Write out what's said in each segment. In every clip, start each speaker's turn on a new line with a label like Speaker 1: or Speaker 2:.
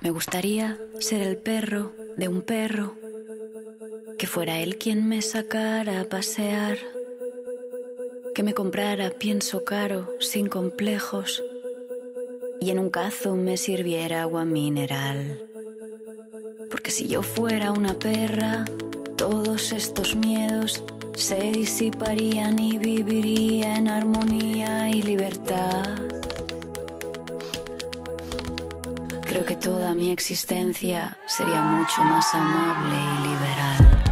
Speaker 1: Me gustaría ser el perro de un perro, que fuera él quien me sacara a pasear, que me comprara pienso caro sin complejos y en un cazo me sirviera agua mineral. Porque si yo fuera una perra, todos estos miedos se disiparían y viviría en armonía y libertad. Creo que toda mi existencia sería mucho más amable y liberal.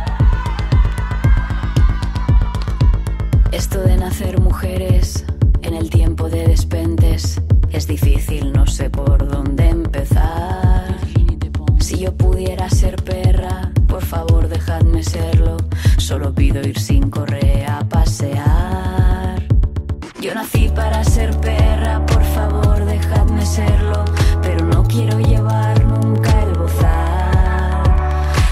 Speaker 1: Esto de nacer mujeres en el tiempo de despentes es difícil, no sé por dónde empezar. Si yo pudiera ser perra, por favor dejadme serlo. Solo pido ir sin correa a pasear. Yo nací para ser perra, por favor dejadme serlo. Pero no quiero llevar nunca el bozal.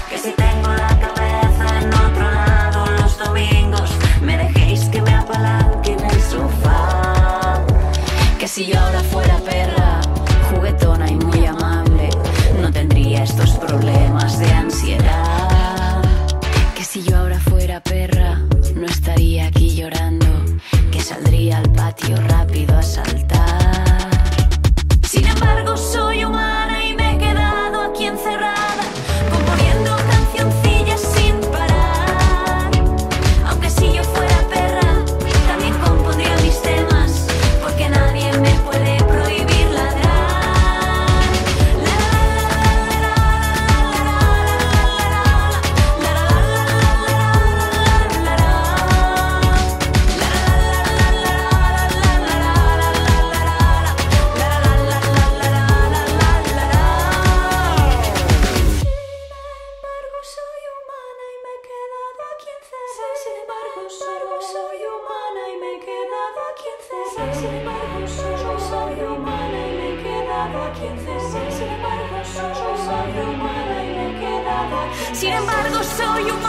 Speaker 1: Que si tengo la cabeza en otro lado los domingos, me dejéis que me apalanque en el sofá. Que si yo ahora fuera perra, juguetona y muy amable, no tendría estos problemas de ansiedad. Que si yo ahora fuera perra, no estaría aquí llorando, que saldría al patio rápido a saltar. Sin embargo, soy humana y me he quedado aquí encerrada, componiendo cancioncillas sin parar. Aunque si yo fuera perra, también compondría mis temas, porque nadie me puede prohibir ladrar. Sin embargo, soy humana.